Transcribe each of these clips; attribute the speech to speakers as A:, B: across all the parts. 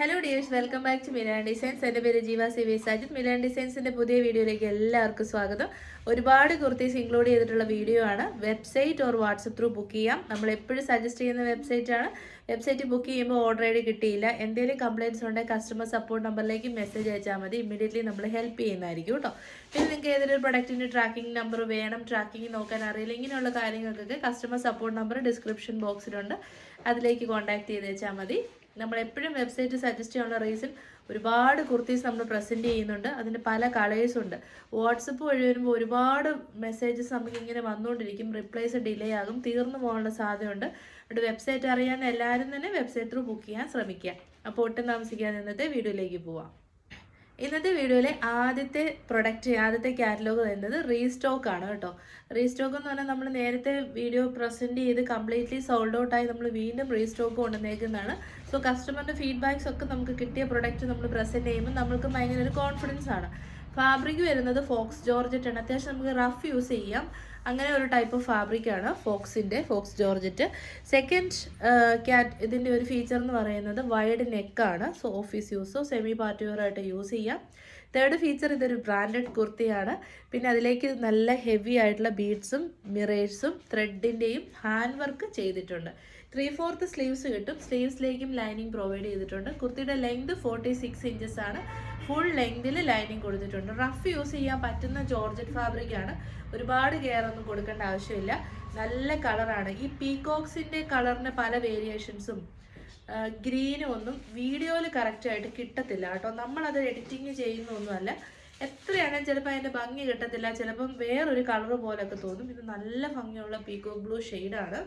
A: Hello dears, welcome back to Milan designs. എൻ്റെ പേര് ജീവ സി സാജിദ്. മിലാൻ ഡിസൈൻസിൻ്റെ പുതിയ വീഡിയോയിലേക്ക് എല്ലാവർക്കും സ്വാഗതം. ഒരുപാട് കുർത്തീസ് ഇൻക്ലൂഡ് ചെയ്തിട്ടുള്ള വീഡിയോ ആണ്. Website or WhatsApp through book ചെയ്യാം. നമ്മൾ എപ്പോഴും സജസ്റ്റ് ചെയ്യുന്ന വെബ്സൈറ്റാണ്. വെബ്സൈറ്റ് ബുക്ക് ചെയ്യുമ്പോൾ ഓർഡർ ഐ ഡി കിട്ടിയില്ല, എന്തെങ്കിലും കംപ്ലയിൻറ്റ്സ് ഉണ്ടെങ്കിൽ കസ്റ്റമർ സപ്പോർട്ട് നമ്പറിലേക്ക് മെസ്സേജ് അയച്ചാൽ മതി. ഇമ്മീഡിയറ്റ്ലി നമ്മൾ ഹെൽപ്പ് ചെയ്യുന്നതായിരിക്കും കേട്ടോ. പിന്നെ നിങ്ങൾക്ക് ഏതൊരു പ്രൊഡക്റ്റിൻ്റെ ട്രാക്കിംഗ് നമ്പർ വേണം, ട്രാക്കിംഗ് നോക്കാൻ അറിയില്ല, ഇങ്ങനെയുള്ള കാര്യങ്ങൾക്കൊക്കെ കസ്റ്റമർ സപ്പോർട്ട് നമ്പർ ഡിസ്ക്രിപ്ഷൻ ബോക്സിലുണ്ട്. അതിലേക്ക് കോൺടാക്ട് ചെയ്ത് വെച്ചാൽ മതി. നമ്മൾ എപ്പോഴും വെബ്സൈറ്റ് സജസ്റ്റ് ചെയ്യാനുള്ള റീസൺ, ഒരുപാട് കുർത്തീസ് നമ്മൾ പ്രസൻറ്റ് ചെയ്യുന്നുണ്ട്. അതിന് പല കളേഴ്സും ഉണ്ട്. വാട്സപ്പ് വഴി വരുമ്പോൾ ഒരുപാട് മെസ്സേജസ് നമുക്ക് ഇങ്ങനെ വന്നുകൊണ്ടിരിക്കും. റിപ്ലൈസ് ഡിലേ ആകും, തീർന്നു പോകാനുള്ള സാധ്യതയുണ്ട്. അതുകൊണ്ട് വെബ്സൈറ്റ് അറിയാവുന്ന എല്ലാവരും തന്നെ വെബ്സൈറ്റ് ത്രൂ ബുക്ക് ചെയ്യാൻ ശ്രമിക്കുക. അപ്പോൾ ഒട്ടും താമസിക്കാതെ ഇന്നത്തെ വീഡിയോയിലേക്ക് പോവാം. ഇന്നത്തെ വീഡിയോയിലെ ആദ്യത്തെ കാറ്റലോഗ് വരുന്നത് റീസ്റ്റോക്ക് ആണ് കേട്ടോ. റീസ്റ്റോക്ക് എന്ന് പറഞ്ഞാൽ നമ്മൾ നേരത്തെ വീഡിയോ പ്രസൻറ്റ് ചെയ്ത് കംപ്ലീറ്റ്ലി സോൾഡ് ഔട്ടായി നമ്മൾ വീണ്ടും റീസ്റ്റോക്ക് കൊണ്ടുവന്നേക്കുന്നതാണ്. സോ കസ്റ്റമറിൻ്റെ ഫീഡ്ബാക്സ് ഒക്കെ നമുക്ക് കിട്ടിയ പ്രൊഡക്റ്റ് നമ്മൾ പ്രസൻറ്റ് ചെയ്യുമ്പോൾ നമ്മൾക്ക് ഭയങ്കര ഒരു കോൺഫിഡൻസ് ആണ്. ഫാബ്രിക് വരുന്നത് ഫോക്സ് ജോർജറ്റ് ആണ്. അത്യാവശ്യം നമുക്ക് റഫ് യൂസ് ചെയ്യാം. അങ്ങനെ ഒരു ടൈപ്പ് ഓഫ് ഫാബ്രിക്കാണ് ഫോക്സ് ജോർജറ്റ്. സെക്കൻഡ് ഇതിൻ്റെ ഒരു ഫീച്ചർ എന്ന് പറയുന്നത് വൈഡ് നെക്കാണ്. സോ ഓഫീസ് യൂസോ സെമി പാർട്ടി വെയർ ആയിട്ട് യൂസ് ചെയ്യാം. തേർഡ് ഫീച്ചർ, ഇതൊരു ബ്രാൻഡഡ് കുർത്തിയാണ്. പിന്നെ അതിലേക്ക് നല്ല ഹെവി ആയിട്ടുള്ള ബീഡ്സും മിറേഴ്സും ത്രെഡിൻ്റെയും ഹാൻഡ് വർക്ക് ചെയ്തിട്ടുണ്ട്. 3/4 സ്ലീവ്സ് കിട്ടും. സ്ലീവ്സിലേക്കും ലൈനിങ് പ്രൊവൈഡ് ചെയ്തിട്ടുണ്ട്. കുർത്തിയുടെ ലെങ്ത് 46 ഇഞ്ചസ് ആണ്. ഫുൾ ലെങ്തിൽ ലൈനിങ് കൊടുത്തിട്ടുണ്ട്. റഫ് യൂസ് ചെയ്യാൻ പറ്റുന്ന ജോർജറ്റ് ഫാബ്രിക്കാണ്. ഒരുപാട് കെയർ ഒന്നും കൊടുക്കേണ്ട ആവശ്യമില്ല. നല്ല കളറാണ്. ഈ പീകോക്സിൻ്റെ കളറിന് പല വേരിയേഷൻസും ഗ്രീനും ഒന്നും വീഡിയോയിൽ കറക്റ്റായിട്ട് കിട്ടത്തില്ല കേട്ടോ. നമ്മളത് എഡിറ്റിങ് ചെയ്യുന്നൊന്നുമല്ല. എത്രയാണെങ്കിലും ചിലപ്പോൾ അതിൻ്റെ ഭംഗി കിട്ടത്തില്ല, ചിലപ്പം വേറൊരു കളർ പോലെയൊക്കെ തോന്നും. ഇത് നല്ല ഭംഗിയുള്ള പീകോക്ക് ബ്ലൂ ഷെയ്ഡാണ്.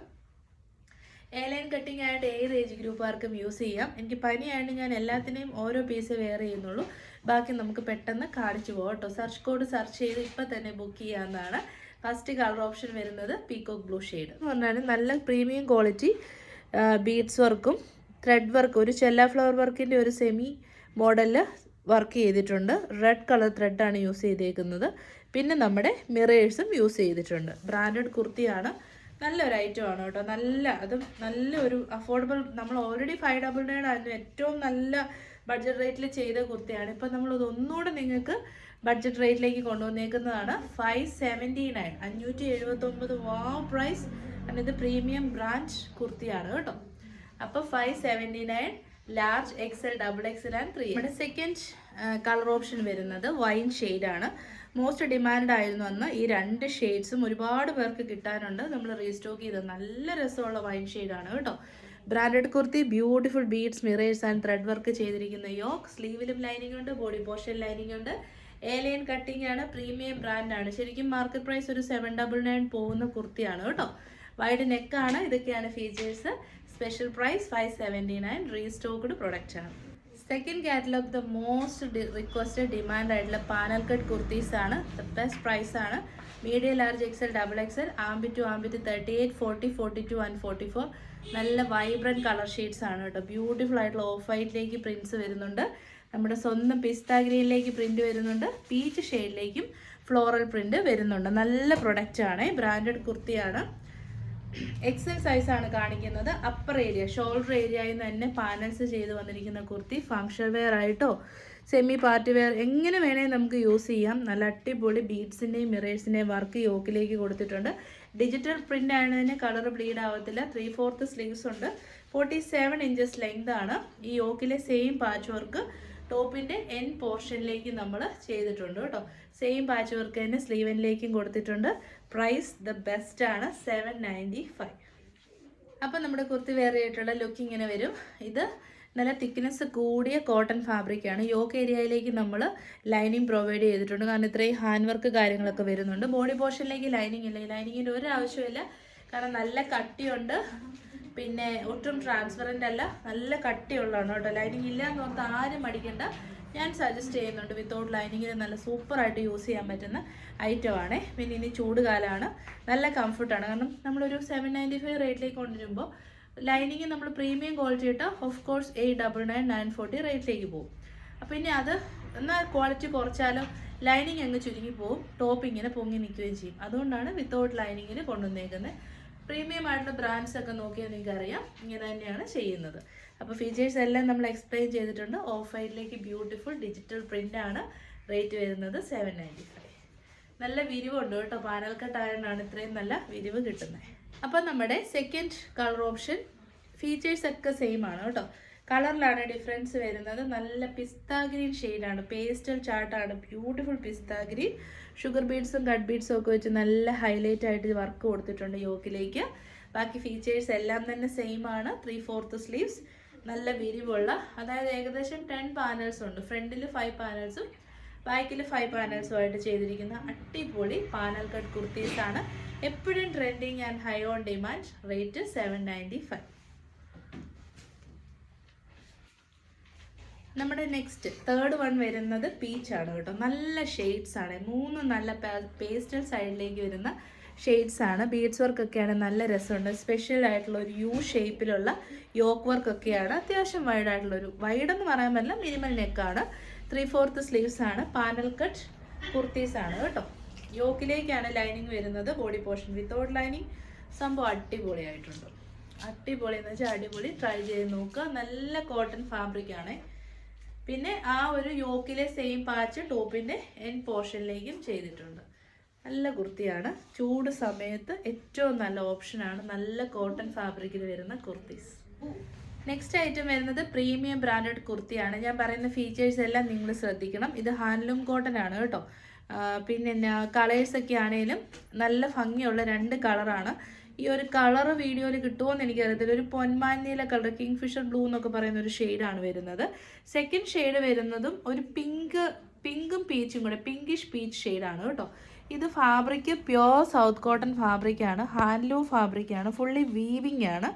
A: എയർലൈൻ കട്ടിങ് ആയിട്ട് ഏത് ഏജ് ഗ്രൂപ്പുകാർക്കും യൂസ് ചെയ്യാം. എനിക്ക് പനിയായിട്ട് ഞാൻ എല്ലാത്തിനെയും ഓരോ പീസ് വെയർ ചെയ്യുന്നുള്ളൂ. ബാക്കി നമുക്ക് പെട്ടെന്ന് കാണിച്ചു പോകാം കേട്ടോ. സെർച്ച് കോഡ് സെർച്ച് ചെയ്ത് ഇപ്പം തന്നെ ബുക്ക് ചെയ്യാവുന്നതാണ്. ഫസ്റ്റ് കളർ ഓപ്ഷൻ വരുന്നത് പീകോക്ക് ബ്ലൂ ഷെയ്ഡ് എന്ന് പറഞ്ഞാൽ നല്ല പ്രീമിയം ക്വാളിറ്റി ബീഡ്സ് വർക്കും ത്രെഡ് വർക്ക്, ഒരു ചെല്ല ഫ്ലവർ വർക്കിൻ്റെ ഒരു സെമി മോഡലിൽ വർക്ക് ചെയ്തിട്ടുണ്ട്. റെഡ് കളർ ത്രെഡാണ് യൂസ് ചെയ്തേക്കുന്നത്. പിന്നെ നമ്മുടെ മിറേഴ്സും യൂസ് ചെയ്തിട്ടുണ്ട്. ബ്രാൻഡഡ് കുർത്തിയാണ്. നല്ലൊരു ഐറ്റം ആണ് കേട്ടോ. നല്ലൊരു അഫോർഡബിൾ, നമ്മൾ ഓൾറെഡി 599 ആയിരുന്നു ഏറ്റവും നല്ല ബഡ്ജറ്റ് റേറ്റിൽ ചെയ്ത കുർത്തിയാണ്. ഇപ്പം നമ്മളത് ഒന്നുകൂടെ നിങ്ങൾക്ക് ബഡ്ജറ്റ് റേറ്റിലേക്ക് കൊണ്ടുവന്നേക്കുന്നതാണ്. 579, 579 വാവ് പ്രൈസ്. ഇത് പ്രീമിയം ബ്രാൻഡ് കുർത്തിയാണ് കേട്ടോ. അപ്പോൾ 579, ലാർജ് XL, XXL ആൻഡ് 3. നമ്മുടെ സെക്കൻഡ് കളർ ഓപ്ഷൻ വരുന്നത് വൈൻ ഷെയ്ഡാണ്. മോസ്റ്റ് ഡിമാൻഡ് ആയിരുന്നു അന്ന്. ഈ രണ്ട് ഷെയ്ഡ്സും ഒരുപാട് പേർക്ക് കിട്ടാനുണ്ട്. നമ്മൾ റീസ്റ്റോക്ക് ചെയ്ത നല്ല രസമുള്ള വൈൻ ഷെയ്ഡാണ് കേട്ടോ. Branded kurti, beautiful beads, mirrors and thread work ചെയ്തിരിക്കുന്ന യോക്ക്. സ്ലീവിലും ലൈനിങ് ഉണ്ട്, ബോഡി പോർഷൻ ലൈനിങ് ഉണ്ട്. എയർലൈൻ കട്ടിങ് ആണ്. പ്രീമിയം ബ്രാൻഡാണ്. ശരിക്കും മാർക്കറ്റ് പ്രൈസ് ഒരു 799 പോകുന്ന കുർത്തിയാണ് കേട്ടോ. വൈഡ് നെക്കാണ്. ഇതൊക്കെയാണ് features. Special price 579. Restocked product ആണ്. Second catalogue the most requested demand ആയിട്ടുള്ള പാനൽ കട്ട് കുർത്തീസ് ആണ്. ദ ബെസ്റ്റ് പ്രൈസ് ആണ്. Medium, large, XL, XXL, armpit to armpit 38, 40, 42 and 44. നല്ല വൈബ്രൻറ്റ് കളർ ഷെയ്ഡ്സ് ആണ് കേട്ടോ. ബ്യൂട്ടിഫുൾ ആയിട്ടുള്ള ഓഫ് വൈറ്റിലേക്ക് പ്രിൻറ്റ്സ് വരുന്നുണ്ട്. നമ്മുടെ സ്വന്തം പിസ്ത ഗ്രീനിലേക്ക് പ്രിൻറ്റ് വരുന്നുണ്ട്. പീച്ച് ഷെയ്ഡിലേക്കും ഫ്ലോറൽ പ്രിൻറ്റ് വരുന്നുണ്ട്. നല്ല പ്രൊഡക്റ്റ് ആണ്. ബ്രാൻഡഡ് കുർത്തിയാണ്. XL സൈസാണ് കാണിക്കുന്നത്. അപ്പർ ഏരിയ, ഷോൾഡർ ഏരിയയിൽ നിന്ന് തന്നെ പാനൽസ് ചെയ്ത് വന്നിരിക്കുന്ന കുർത്തി. ഫങ്ഷൻ വെയർ ആയിട്ടോ സെമി പാർട്ടി വെയർ എങ്ങനെ വേണേൽ നമുക്ക് യൂസ് ചെയ്യാം. നല്ല അടിപൊളി ബീഡ്സിൻ്റെയും മിറേഴ്സിൻ്റെയും വർക്ക് യോക്കിലേക്ക് കൊടുത്തിട്ടുണ്ട്. ഡിജിറ്റൽ പ്രിൻ്റ് ആയതിന് കളർ ബ്ലീഡ് ആവത്തില്ല. 3/4 സ്ലീവ്സ് ഉണ്ട്. 47 ഇഞ്ചസ് ലെങ്ത് ആണ്. ഈ യോക്കിലെ സെയിം പാച്ച് വർക്ക് ടോപ്പിൻ്റെ എൻ പോർഷനിലേക്ക് നമ്മൾ ചെയ്തിട്ടുണ്ട് കേട്ടോ. സെയിം പാച്ച് വർക്ക് തന്നെ സ്ലീവനിലേക്കും കൊടുത്തിട്ടുണ്ട്. പ്രൈസ് ദ ബെസ്റ്റ് ആണ്, 795. അപ്പം നമ്മുടെ കുർത്തി വെയർ ചെയ്തിട്ടുള്ള ലുക്ക് ഇങ്ങനെ വരും. ഇത് നല്ല തിക്നെസ് കൂടിയ കോട്ടൺ ഫാബ്രിക്കാണ്. യോക്ക് ഏരിയയിലേക്ക് നമ്മൾ ലൈനിങ് പ്രൊവൈഡ് ചെയ്തിട്ടുണ്ട്. കാരണം ഇത്രയും ഹാൻഡ് വർക്ക് കാര്യങ്ങളൊക്കെ വരുന്നുണ്ട്. ബോഡി പോർഷനിലേക്ക് ലൈനിങ് ഇല്ല. ലൈനിങ്ങിൻ്റെ ഒരു ആവശ്യമില്ല. കാരണം നല്ല കട്ടിയുണ്ട്. പിന്നെ ഒട്ടും ട്രാൻസ്പെറൻ്റ് അല്ല. നല്ല കട്ടിയുള്ളതാണ് കേട്ടോ. ലൈനിങ് ഇല്ല എന്ന് ഓർത്ത് ആരും അടിക്കേണ്ട. ഞാൻ സജസ്റ്റ് ചെയ്യുന്നുണ്ട്. വിത്തൗട്ട് ലൈനിങ്ങിന് നല്ല സൂപ്പറായിട്ട് യൂസ് ചെയ്യാൻ പറ്റുന്ന ഐറ്റമാണ്. പിന്നെ ഇനി ചൂടുകാലമാണ്. നല്ല കംഫർട്ടാണ്. കാരണം നമ്മളൊരു 795 റേറ്റിലേക്ക് കൊണ്ടുവരുമ്പോൾ ലൈനിങ് നമ്മൾ പ്രീമിയം ക്വാളിറ്റി ഇട്ട് ഓഫ് കോഴ്സ് 899, 940 റേറ്റിലേക്ക് പോകും. അപ്പോൾ ഇനി അത് എന്നാൽ ക്വാളിറ്റി കുറച്ചാലോ ലൈനിങ് അങ്ങ് ചുരുങ്ങി പോകും. ടോപ്പ് ഇങ്ങനെ പൊങ്ങി നിൽക്കുകയും ചെയ്യും. അതുകൊണ്ടാണ് വിത്തൗട്ട് ലൈനിങ്ങിന് കൊണ്ടുവന്നേക്കുന്നത്. പ്രീമിയം ആയിട്ടുള്ള ബ്രാൻഡ്സ് ഒക്കെ നോക്കിയാൽ നിങ്ങൾക്ക് അറിയാം ഇങ്ങനെ തന്നെയാണ് ചെയ്യുന്നത്. അപ്പോൾ ഫീച്ചേഴ്സ് എല്ലാം നമ്മൾ എക്സ്പ്ലെയിൻ ചെയ്തിട്ടുണ്ട്. ഓഫ് വൈറ്റിലേക്ക് ബ്യൂട്ടിഫുൾ ഡിജിറ്റൽ പ്രിൻ്റ് ആണ്. റേറ്റ് വരുന്നത് 795. നല്ല വിരിവുണ്ട് കേട്ടോ, പാനൽ കട്ട് ആയതുകൊണ്ടാണ് ഇത്രയും നല്ല വിരിവ് കിട്ടുന്നത്. അപ്പം നമ്മുടെ സെക്കൻഡ് കളർ ഓപ്ഷൻ ഫീച്ചേഴ്സ് ഒക്കെ സെയിം ആണ് കേട്ടോ. കളറിലാണ് ഡിഫറൻസ് വരുന്നത്. നല്ല പിസ്ത ഗ്രീൻ ഷെയ്ഡാണ്, പേസ്റ്റൽ ചാർട്ടാണ്, ബ്യൂട്ടിഫുൾ പിസ്ത ഗ്രീൻ. ഷുഗർ ബീഡ്സും കട്ട് ബീഡ്സും ഒക്കെ വെച്ച് നല്ല ഹൈലൈറ്റ് ആയിട്ട് വർക്ക് കൊടുത്തിട്ടുണ്ട് യോക്കിലേക്ക്. ബാക്കി ഫീച്ചേഴ്സ് എല്ലാം തന്നെ സെയിം ആണ്. 3/4 സ്ലീവ്സ്, നല്ല വിരിവുള്ള, അതായത് ഏകദേശം 10 പാനൽസ് ഉണ്ട്. ഫ്രണ്ടിൽ 5 പാനൽസും ബാക്കിൽ 5 പാനൽസും ആയിട്ട് ചെയ്തിരിക്കുന്ന അടിപൊളി പാനൽ കട്ട് കുർത്തീസാണ്. എപ്പോഴും trending and high on demand. Rate 795. നമ്മുടെ നെക്സ്റ്റ് തേർഡ് വൺ വരുന്നത് പീച്ചാണ് കേട്ടോ. നല്ല ഷെയ്ഡ്സ് ആണ്, 3 നല്ല പേസ്റ്റൽ സൈഡിലേക്ക് വരുന്ന ഷെയ്ഡ്സ് ആണ്. ബീഡ്സ് വർക്ക് ഒക്കെയാണ്, നല്ല രസമുണ്ട്. സ്പെഷ്യൽ ആയിട്ടുള്ള ഒരു യു ഷേപ്പിലുള്ള യോക്ക് വർക്ക് ഒക്കെയാണ്. അത്യാവശ്യം വൈഡ് ആയിട്ടുള്ള ഒരു, വൈഡെന്ന് പറയാൻ പറ്റില്ല, മിനിമൽ നെക്കാണ്. 3/4 സ്ലീവ്സ് ആണ്. പാനൽ കട്ട് കുർത്തീസ് ആണ് കേട്ടോ. യോക്കിലേക്കാണ് ലൈനിങ് വരുന്നത്. Body portion without lining. സംഭവം അടിപൊളിയായിട്ടുണ്ട്. അടിപൊളി എന്ന് വെച്ചാൽ അടിപൊളി. ട്രൈ ചെയ്ത് നോക്കുക. നല്ല കോട്ടൺ ഫാബ്രിക് ആണ്. പിന്നെ ആ ഒരു യോക്കിലെ സെയിം പാച്ച് ടോപ്പിൻ്റെ എൻ പോർഷനിലേക്കും ചെയ്തിട്ടുണ്ട്. നല്ല കുർത്തിയാണ്. ചൂട് സമയത്ത് ഏറ്റവും നല്ല ഓപ്ഷനാണ്. നല്ല കോട്ടൺ ഫാബ്രിക്കിൽ വരുന്ന കുർത്തീസ്. നെക്സ്റ്റ് ഐറ്റം വരുന്നത് പ്രീമിയം ബ്രാൻഡഡ് കുർത്തിയാണ്. ഞാൻ പറയുന്ന ഫീച്ചേഴ്സ് എല്ലാം നിങ്ങൾ ശ്രദ്ധിക്കണം. ഇത് ഹാൻഡ്ലൂം കോട്ടൺ ആണ് കേട്ടോ. പിന്നെ കളേഴ്സൊക്കെ ആണെങ്കിലും നല്ല ഭംഗിയുള്ള 2 കളറാണ്. ഈ ഒരു കളർ വീഡിയോയിൽ കിട്ടുമോ എന്ന് എനിക്കറിയത്തില്ല. ഒരു പൊന്മാനീല കളർ, കിങ് ഫിഷർ ബ്ലൂ എന്നൊക്കെ പറയുന്ന ഒരു ഷെയ്ഡാണ് വരുന്നത്. സെക്കൻഡ് ഷെയ്ഡ് വരുന്നതും ഒരു പിങ്കും പീച്ചും കൂടെ, പിങ്കിഷ് പീച്ച് ഷെയ്ഡാണ് കേട്ടോ. ഇത് ഫാബ്രിക് പ്യോർ സൗത്ത് കോട്ടൺ ഫാബ്രിക്കാണ്, ഹാൻഡ്ലൂം ഫാബ്രിക്കാണ്, ഫുള്ളി വീവിങ് ആണ്.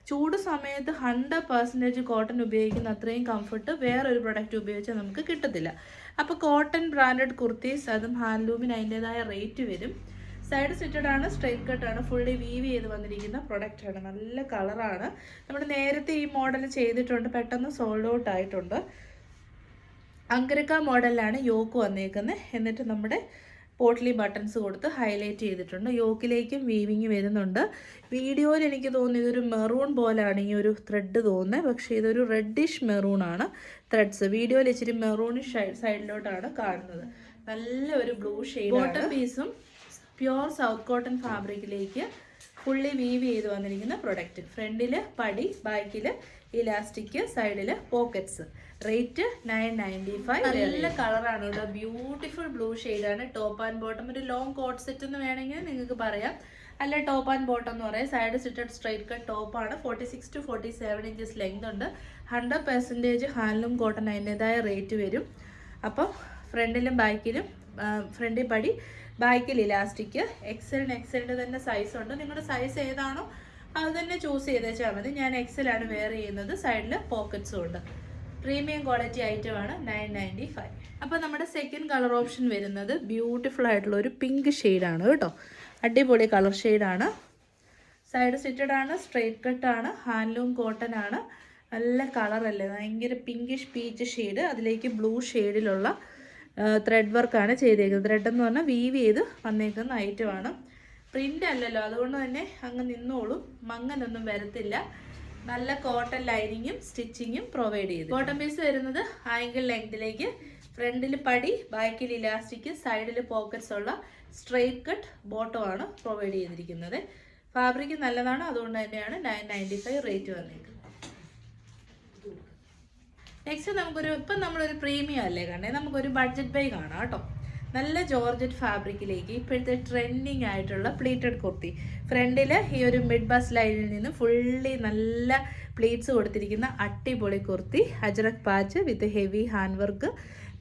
A: ചൂട് സമയത്ത് 100% കോട്ടൺ ഉപയോഗിക്കുന്ന അത്രയും കംഫർട്ട് വേറൊരു പ്രൊഡക്റ്റ് ഉപയോഗിച്ചാൽ നമുക്ക് കിട്ടത്തില്ല. അപ്പോൾ കോട്ടൺ ബ്രാൻഡഡ് കുർത്തീസ്, അതും ഹാൻഡ്ലൂമിന് അതിൻ്റെതായ റേറ്റ് വരും. സൈഡ് സ്റ്റിറ്റഡ് ആണ്, സ്ട്രെയിറ്റ് കട്ടാണ്, ഫുള്ളി വീവ് ചെയ്ത് വന്നിരിക്കുന്ന പ്രൊഡക്റ്റാണ്. നല്ല കളറാണ്. നമ്മൾ നേരത്തെ ഈ മോഡൽ ചെയ്തിട്ടുണ്ട്, പെട്ടെന്ന് സോൾഡ് ഔട്ട് ആയിട്ടുണ്ട്. അങ്കരക്ക മോഡലിലാണ് യോക്ക് വന്നേക്കുന്നത്. എന്നിട്ട് നമ്മുടെ പോട്ട്ലി ബട്ടൺസ് കൊടുത്ത് ഹൈലൈറ്റ് ചെയ്തിട്ടുണ്ട്. യോക്കിലേക്കും വീവിങ് വരുന്നുണ്ട്. വീഡിയോയിൽ എനിക്ക് തോന്നുന്നു ഇതൊരു മെറൂൺ പോലെയാണ് ഈ ഒരു ത്രെഡ് തോന്നുന്നത്, പക്ഷേ ഇതൊരു റെഡിഷ് മെറൂൺ ആണ് ത്രെഡ്സ്. വീഡിയോയിൽ ഇച്ചിരി മെറൂണിഷ് സൈഡിലോട്ടാണ് കാണുന്നത്. നല്ല ഒരു ബ്ലൂ ഷെയ്ഡ്. കോട്ടൺ പീസും പ്യോർ സൗത്ത് കോട്ടൺ ഫാബ്രിക്കിലേക്ക് ഫുള്ളി വീവ് ചെയ്ത് വന്നിരിക്കുന്ന പ്രൊഡക്റ്റ്. ഫ്രണ്ടിൽ പടി, ബാക്കിൽ ഇലാസ്റ്റിക്, സൈഡിൽ പോക്കറ്റ്സ്. റേറ്റ് 995. നല്ല കളറാണ് കേട്ടോ. ബ്യൂട്ടിഫുൾ ബ്ലൂ ഷെയ്ഡാണ്. ടോപ്പ് ആൻഡ് ബോട്ടം ഒരു ലോങ് കോട്ട് സെറ്റ് എന്ന് വേണമെങ്കിൽ നിങ്ങൾക്ക് പറയാം, അല്ല ടോപ്പ് ആൻഡ് ബോട്ടം എന്ന് പറയാം. സൈഡ് സ്റ്റിറ്റഡ് സ്ട്രൈറ്റ് കട്ട് ടോപ്പാണ്. 46 to 47 ഇഞ്ചസ് ലെങ്ത് ഉണ്ട്. 100% ഹാൻഡ്ലൂം കോട്ടൺ അതിൻ്റെതായ റേറ്റ് വരും. അപ്പം ഫ്രണ്ടിലും ബാക്കിലും, ഫ്രണ്ടിൽ പടി, ബാക്കിൽ ഇലാസ്റ്റിക്. എക്സലിൻ്റെ തന്നെ സൈസ് ഉണ്ട്. നിങ്ങളുടെ സൈസ് ഏതാണോ അത് തന്നെ ചൂസ് ചെയ്തേച്ചാൽ മതി. ഞാൻ എക്സലാണ് വെയർ ചെയ്യുന്നത്. സൈഡിൽ പോക്കറ്റ്സും ഉണ്ട്. പ്രീമിയം ക്വാളിറ്റി ഐറ്റമാണ്. 995. അപ്പോൾ നമ്മുടെ സെക്കൻഡ് കളർ ഓപ്ഷൻ വരുന്നത് ബ്യൂട്ടിഫുൾ ആയിട്ടുള്ള ഒരു പിങ്ക് ഷെയ്ഡാണ് കേട്ടോ. അടിപൊളി കളർ ഷെയ്ഡാണ്. സൈഡ് സ്റ്റിറ്റഡ് ആണ്, സ്ട്രെയിറ്റ് കട്ടാണ്, ഹാൻഡ്ലൂം കോട്ടൺ ആണ്. നല്ല കളറല്ലേ, ഭയങ്കര പിങ്കിഷ് പീച്ച് ഷെയ്ഡ്. അതിലേക്ക് ബ്ലൂ ഷെയ്ഡിലുള്ള ത്രെഡ് വർക്കാണ് ചെയ്തേക്കുന്നത്. ത്രെഡ് എന്ന് പറഞ്ഞാൽ വീവ് ചെയ്ത് വന്നേക്കുന്ന ഐറ്റമാണ്. പ്രിൻ്റ് അല്ലല്ലോ, അതുകൊണ്ട് തന്നെ അങ്ങ് നിന്നോളും, മങ്ങനൊന്നും വരത്തില്ല. നല്ല കോട്ടൺ ലൈനിങ്ങും സ്റ്റിച്ചിങ്ങും പ്രൊവൈഡ് ചെയ്തു. കോട്ടൺ പീസ് വരുന്നത് ആംഗിൾ ലെങ്തിലേക്ക്, ഫ്രണ്ടിൽ പടി, ബാക്കിൽ ഇലാസ്റ്റിക്, സൈഡിൽ പോക്കറ്റ്സ് ഉള്ള സ്ട്രെയിറ്റ് കട്ട് ബോട്ടമാണ് പ്രൊവൈഡ് ചെയ്തിരിക്കുന്നത്. ഫാബ്രിക് നല്ലതാണ്, അതുകൊണ്ട് തന്നെയാണ് 995 റേറ്റ് വന്നിരിക്കുന്നത്. നെക്സ്റ്റ് നമുക്കൊരു, ഇപ്പം നമ്മളൊരു പ്രീമിയം അല്ലേ കണ്ടേ, നമുക്കൊരു ബഡ്ജറ്റ് ബൈ കാണാം കേട്ടോ. നല്ല ജോർജറ്റ് ഫാബ്രിക്കിലേക്ക് ഇപ്പോഴത്തെ ട്രെൻഡിങ് ആയിട്ടുള്ള പ്ലീറ്റഡ് കുർത്തി. ഫ്രണ്ടിൽ ഈ ഒരു മിഡ് ബസ് ലൈനിൽ നിന്ന് ഫുള്ളി നല്ല പ്ലീറ്റ്സ് കൊടുത്തിരിക്കുന്ന അടിപൊളി kurti. Ajrak patch with heavy hand work,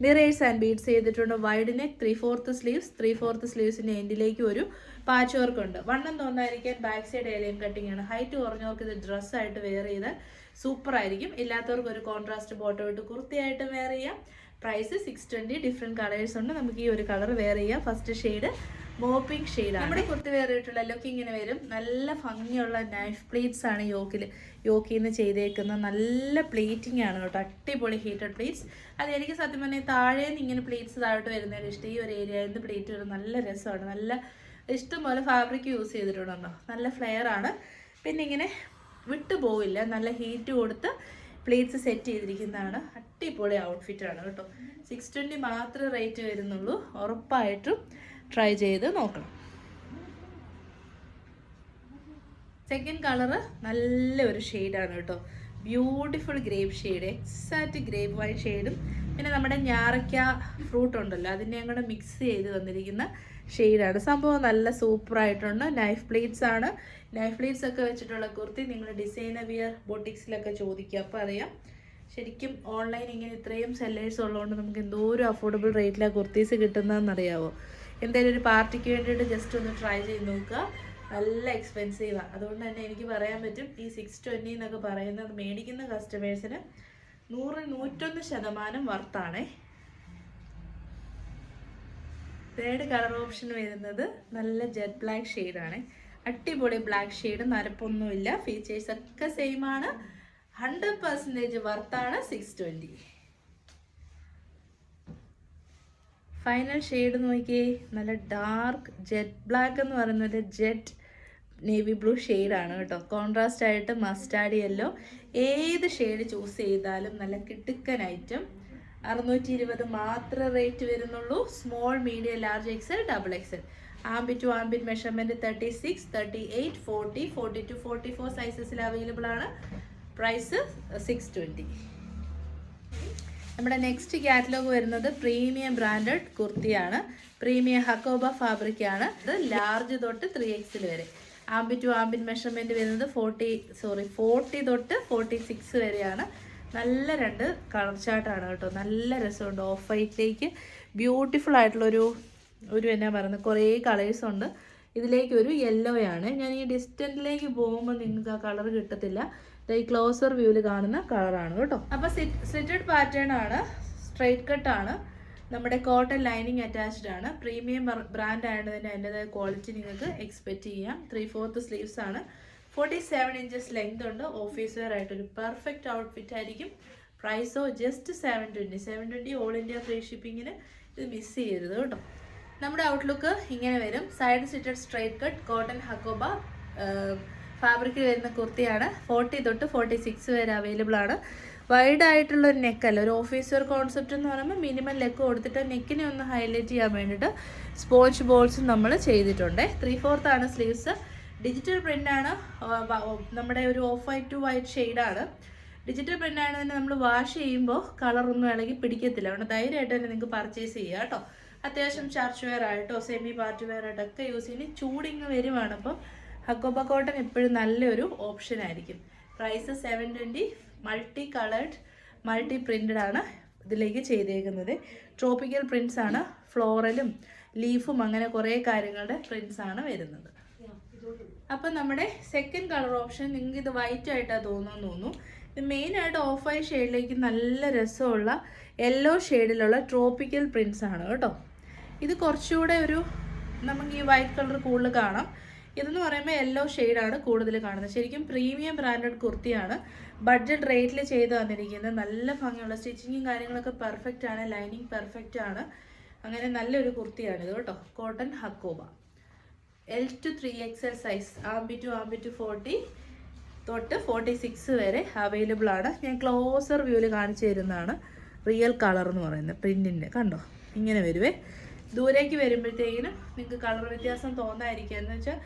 A: mirrors and beads ചെയ്തിട്ടുണ്ട്. Wide neck, 3/4 sleeves. 3/4 സ്ലീവ്സിൻ്റെ എൻഡിലേക്ക് ഒരു പാച്ച് വർക്ക് ഉണ്ട്. വണ്ണം തോന്നാതിരിക്കാൻ ബാക്ക് സൈഡ് ഏലിയൻ കട്ടിങ് ആണ്. ഹൈറ്റ് കുറഞ്ഞവർക്ക് ഇത് ഡ്രസ്സായിട്ട് വെയർ ചെയ്താൽ സൂപ്പർ ആയിരിക്കും. ഇല്ലാത്തവർക്ക് ഒരു കോൺട്രാസ്റ്റ് ബോട്ടോ ഇട്ട് കുർത്തിയായിട്ട് വെയർ ചെയ്യാം. പ്രൈസ് 620. ഡിഫറെൻറ്റ് കളേഴ്സ് ഉണ്ട്. നമുക്ക് ഈ ഒരു കളർ വെയർ ചെയ്യാം. ഫസ്റ്റ് ഷെയ്ഡ് മോപ്പിംഗ് ഷെയ്ഡാണ്. നമ്മുടെ കുർത്തി വെയർ ചെയ്തിട്ടുള്ള ലുക്ക് ഇങ്ങനെ വരും. നല്ല ഭംഗിയുള്ള നൈഫ് പ്ലേറ്റ്സ് ആണ് യോക്കിൽ നിന്ന് ചെയ്തേക്കുന്ന. നല്ല പ്ലേറ്റിംഗ് ആണ് കേട്ടോ. അടിപൊളി ഹീറ്റഡ് പ്ലേറ്റ്സ്. അത് എനിക്ക് സത്യം പറഞ്ഞാൽ താഴേന്ന് ഇങ്ങനെ പ്ലേറ്റ്സ് താഴോട്ട് വരുന്നതിന് ഇഷ്ടം. ഈ ഒരു ഏരിയയിൽ നിന്ന് പ്ലേറ്റ് വരും. നല്ല രസമാണ്. നല്ല ഇഷ്ടംപോലെ ഫാബ്രിക് യൂസ് ചെയ്തിട്ടുണ്ടോ, നല്ല ഫ്ലെയർ ആണ്. പിന്നെ ഇങ്ങനെ വിട്ടു പോവില്ല, നല്ല ഹീറ്റ് കൊടുത്ത് പ്ലേറ്റ്സ് സെറ്റ് ചെയ്തിരിക്കുന്നതാണ്. അടിപൊളി ഔട്ട്ഫിറ്റാണ് കേട്ടോ. 620 മാത്രമേ റേറ്റ് വരുന്നുള്ളൂ. ഉറപ്പായിട്ടും ട്രൈ ചെയ്ത് നോക്കണം. സെക്കൻഡ് കളറ് നല്ലൊരു ഷെയ്ഡാണ് കേട്ടോ. Beautiful grape shade, exact grape wine ഷെയ്ഡും പിന്നെ നമ്മുടെ ഞാറയ്ക്ക ഫ്രൂട്ട് ഉണ്ടല്ലോ അതിനെ കൂടെ മിക്സ് ചെയ്ത് വന്നിരിക്കുന്ന ഷെയ്ഡാണ്. സംഭവം നല്ല സൂപ്പറായിട്ടുണ്ട്. നൈഫ് പ്ലേറ്റ്സ് ആണ്. നൈഫ് പ്ലേറ്റ്സ് ഒക്കെ വെച്ചിട്ടുള്ള കുർത്തി നിങ്ങൾ ഡിസൈനർ വിയർ ബൊട്ടിക്സിലൊക്കെ ചോദിക്കുക, അപ്പോൾ അറിയാം. ശരിക്കും ഓൺലൈൻ ഇങ്ങനെ ഇത്രയും സെല്ലേഴ്സ് ഉള്ളതുകൊണ്ട് നമുക്ക് എന്തോരം അഫോർഡബിൾ റേറ്റിലാണ് കുർത്തീസ് കിട്ടുന്നതെന്നറിയാവോ. എന്തായാലും ഒരു പാർട്ടിക്ക് വേണ്ടിയിട്ട് ജസ്റ്റ് ഒന്ന് ട്രൈ ചെയ്ത് നോക്കുക. നല്ല എക്സ്പെൻസീവാണ്. അതുകൊണ്ട് തന്നെ എനിക്ക് പറയാൻ പറ്റും ഈ 620 എന്നൊക്കെ പറയുന്നത് മേടിക്കുന്ന കസ്റ്റമേഴ്സിന് 101% വർത്താണേ. തേർഡ് കളർ ഓപ്ഷൻ വരുന്നത് നല്ല ജെറ്റ് ബ്ലാക്ക് ഷെയ്ഡാണ്. അടിപൊളി ബ്ലാക്ക് ഷെയ്ഡ്, നരപ്പൊന്നുമില്ല, ഫീച്ചേഴ്സ് ഒക്കെ സെയിം ആണ്. 100% വർത്താണ് 620. ഫൈനൽ ഷെയ്ഡ് നോക്കിയേ, നല്ല ഡാർക്ക് ജെറ്റ് ബ്ലാക്ക് എന്ന് പറയുന്നത് ജെറ്റ് നേവി ബ്ലൂ ഷെയ്ഡാണ് കേട്ടോ. കോൺട്രാസ്റ്റ് ആയിട്ട് മസ്റ്റാർഡ് യെല്ലോ, ഏത് ഷെയ്ഡ് ചൂസ് ചെയ്താലും നല്ല കിടുക്കൻ ഐറ്റം. 620 മാത്രമേ റേറ്റ് വരുന്നുള്ളൂ. Small, medium, large, XL, double XL. Armpit to armpit measurement 36, 38, 40, 42, 44 സൈസസിൽ അവൈലബിൾ ആണ്. പ്രൈസ് 620. നമ്മുടെ നെക്സ്റ്റ് കാറ്റലോഗ് വരുന്നത് പ്രീമിയം ബ്രാൻഡഡ് കുർത്തിയാണ്. പ്രീമിയം ഹക്കോബ ഫാബ്രിക് ആണ്. ഇത് ലാർജ് തൊട്ട് 3XL വരെ. ആംബിറ്റ് ടു ആംബിറ്റ് മെഷർമെൻറ്റ് വരുന്നത് 40 തൊട്ട് 46 വരെയാണ്. നല്ല രണ്ട് കളർ ചാർട്ടാണ് കേട്ടോ. നല്ല രസമുണ്ട്. ഓഫ് വൈറ്റിലേക്ക് ബ്യൂട്ടിഫുൾ ആയിട്ടുള്ളൊരു എന്നാ പറയുന്നത്, കുറേ കളേഴ്സ് ഉണ്ട്. ഇതിലേക്ക് ഒരു യെല്ലോയാണ്. ഞാൻ ഈ ഡിസ്റ്റൻറ്റിലേക്ക് പോകുമ്പോൾ നിങ്ങൾക്ക് ആ കളർ കിട്ടത്തില്ല. ഈ ക്ലോസർ വ്യൂവിൽ കാണുന്ന കളറാണ് കേട്ടോ. അപ്പോൾ സ്ലിറ്റഡ് പാറ്റേൺ ആണ്, സ്ട്രൈറ്റ് കട്ടാണ്. നമ്മുടെ കോട്ടൺ ലൈനിങ് അറ്റാച്ച്ഡ് ആണ്. പ്രീമിയം ബ്രാൻഡ് ആയതുകൊണ്ട് അതിൻ്റെതായ ക്വാളിറ്റി നിങ്ങൾക്ക് എക്സ്പെക്റ്റ് ചെയ്യാം. 3/4 സ്ലീവ്സ് ആണ്. 47 ഇഞ്ചസ് ലെങ്ത് ഉണ്ട്. ഓഫീസ് വെയർ ആയിട്ടൊരു പെർഫെക്റ്റ് ഔട്ട്ഫിറ്റ് ആയിരിക്കും. പ്രൈസോ ജസ്റ്റ് 720 ഓൾ ഇന്ത്യ ഫ്രീ ഷിപ്പിങ്ങിന്. ഇത് മിസ് ചെയ്യരുത് കേട്ടോ. നമ്മുടെ ഔട്ട്ലുക്ക് ഇങ്ങനെ വരും. Side stitched straight cut cotton hakoba ഫാബ്രിക്കിൽ വരുന്ന കുർത്തിയാണ്. 40 തൊട്ട് 46 വരെ അവൈലബിൾ ആണ്. വൈഡ് ആയിട്ടുള്ള ഒരു നെക്കല്ല, ഒരു ഓഫീസ് വെയർ കോൺസെപ്റ്റ് എന്ന് പറയുമ്പോൾ മിനിമം ലെക്ക് കൊടുത്തിട്ട് നെക്കിനെ ഒന്ന് ഹൈലൈറ്റ് ചെയ്യാൻ വേണ്ടിയിട്ട് സ്പോഞ്ച് ബോൾസും നമ്മൾ ചെയ്തിട്ടുണ്ട്. 3/4 ആണ് സ്ലീവ്സ്. ഡിജിറ്റൽ പ്രിൻ്റാണ്. നമ്മുടെ ഒരു ഓഫ് വൈറ്റ് ടു വൈറ്റ് ഷെയ്ഡാണ്. ഡിജിറ്റൽ പ്രിൻ്റാണ് തന്നെ നമ്മൾ വാഷ് ചെയ്യുമ്പോൾ കളറൊന്നും ഇളകി പിടിക്കത്തില്ല. അതുകൊണ്ട് ധൈര്യമായിട്ട് തന്നെ നിങ്ങൾക്ക് പർച്ചേസ് ചെയ്യുക കേട്ടോ. അത്യാവശ്യം ചർച്ച് വെയർ ആയിട്ടോ സെമി പാർട്ടി വെയർ ആയിട്ടൊക്കെ യൂസ് ചെയ്യുന്ന ചൂടിങ്ങ് വരുവാണ്. അപ്പം ഹക്കോബ കോട്ടൺ എപ്പോഴും നല്ലൊരു ഓപ്ഷൻ ആയിരിക്കും. Price 720. Multi coloured multi printed ആണ് ഇതിലേക്ക് ചെയ്തേക്കുന്നത്. ട്രോപ്പിക്കൽ പ്രിൻസ് ആണ്. ഫ്ലോറലും ലീഫും അങ്ങനെ കുറേ കാര്യങ്ങളുടെ പ്രിൻസ് ആണ് വരുന്നത്. അപ്പം നമ്മുടെ സെക്കൻഡ് കളർ ഓപ്ഷൻ നിങ്ങൾക്ക് ഇത് വൈറ്റ് ആയിട്ടാണ് തോന്നുന്നു. ഇത് മെയിനായിട്ട് ഓഫ് വൈറ്റ് ഷെയ്ഡിലേക്ക് നല്ല രസമുള്ള യെല്ലോ ഷെയ്ഡിലുള്ള ട്രോപ്പിക്കൽ പ്രിൻസ് ആണ് കേട്ടോ. ഇത് കുറച്ചുകൂടെ ഒരു നമുക്ക് ഈ വൈറ്റ് കളർ കൂടുതൽ കാണാം. ഇതെന്ന് പറയുമ്പോൾ യെല്ലോ ഷെയ്ഡാണ് കൂടുതൽ കാണുന്നത്. ശരിക്കും പ്രീമിയം ബ്രാൻഡഡ് കുർത്തിയാണ്. ബഡ്ജറ്റ് റേറ്റിൽ ചെയ്ത് വന്നിരിക്കുന്നത്. നല്ല ഭംഗിയുള്ള സ്റ്റിച്ചിങ്ങും കാര്യങ്ങളൊക്കെ പെർഫെക്റ്റ് ആണ്. ലൈനിങ് പെർഫെക്റ്റ് ആണ്. അങ്ങനെ നല്ലൊരു കുർത്തിയാണിത് കേട്ടോ. Cotton Hakoba L to 3XL size. Armpit to 40 തൊട്ട് 46 വരെ അവൈലബിൾ ആണ്. ഞാൻ ക്ലോസർ വ്യൂവിൽ കാണിച്ചു തരുന്നതാണ് റിയൽ കളർ എന്ന് പറയുന്നത്. പ്രിൻറ്റിൻ്റെ കണ്ടോ ഇങ്ങനെ വരുവേ. ദൂരേക്ക് വരുമ്പോഴത്തേക്കിനും നിങ്ങൾക്ക് കളർ വ്യത്യാസം തോന്നാതിരിക്കുക എന്ന് വെച്ചാൽ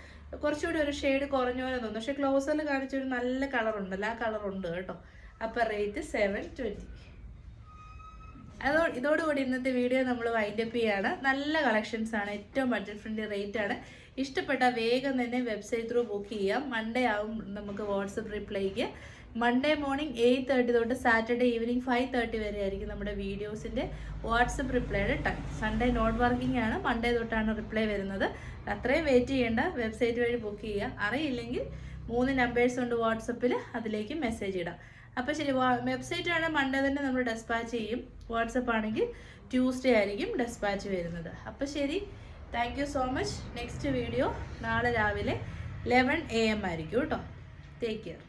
A: കുറച്ചുകൂടി ഒരു ഷെയ്ഡ് കുറഞ്ഞ പോലെ തോന്നും. പക്ഷേ ക്ലോസറിൽ കാണിച്ചൊരു നല്ല കളറുണ്ടല്ലോ, ആ കളറുണ്ട് കേട്ടോ. അപ്പോൾ റേറ്റ് 720. ഇതോടുകൂടി ഇന്നത്തെ വീഡിയോ നമ്മൾ വൈൻഡപ്പ് ചെയ്യാണ്. നല്ല കളക്ഷൻസ് ആണ്. ഏറ്റവും ബഡ്ജറ്റ് ഫ്രണ്ട്ലി റേറ്റ് ആണ്. ഇഷ്ടപ്പെട്ട വേഗം തന്നെ വെബ്സൈറ്റ് ത്രൂ ബുക്ക് ചെയ്യാം. മൺഡേ ആവും നമുക്ക് വാട്സപ്പ് റിപ്ലൈക്ക്. മൺഡേ മോർണിംഗ് 8:30 തൊട്ട് സാറ്റർഡേ ഈവനിങ് 5:30 വരെ ആയിരിക്കും നമ്മുടെ വീഡിയോസിൻ്റെ വാട്സപ്പ് റിപ്ലൈയുടെ ടൈം. സൺഡേ നോട്ട് വർക്കിംഗ് ആണ്. മൺഡേ തൊട്ടാണ് റിപ്ലൈ വരുന്നത്. അത്രയും വെയിറ്റ് ചെയ്യേണ്ട. വെബ്സൈറ്റ് വഴി ബുക്ക് ചെയ്യുക. അറിയില്ലെങ്കിൽ 3 നമ്പേഴ്സ് ഉണ്ട് വാട്സപ്പിൽ, അതിലേക്ക് മെസ്സേജ് ഇടാം. അപ്പോൾ ശരി, വെബ്സൈറ്റ് ആണ് മൺഡേ തന്നെ നമ്മൾ ഡെസ്പാച്ച് ചെയ്യും. വാട്സപ്പ് ആണെങ്കിൽ ട്യൂസ്ഡേ ആയിരിക്കും ഡെസ്പാച്ച് വരുന്നത്. അപ്പോൾ ശരി, thank you so much. Next video നാളെ രാവിലെ 11 AM ആയിരിക്കും കേട്ടോ. Take care.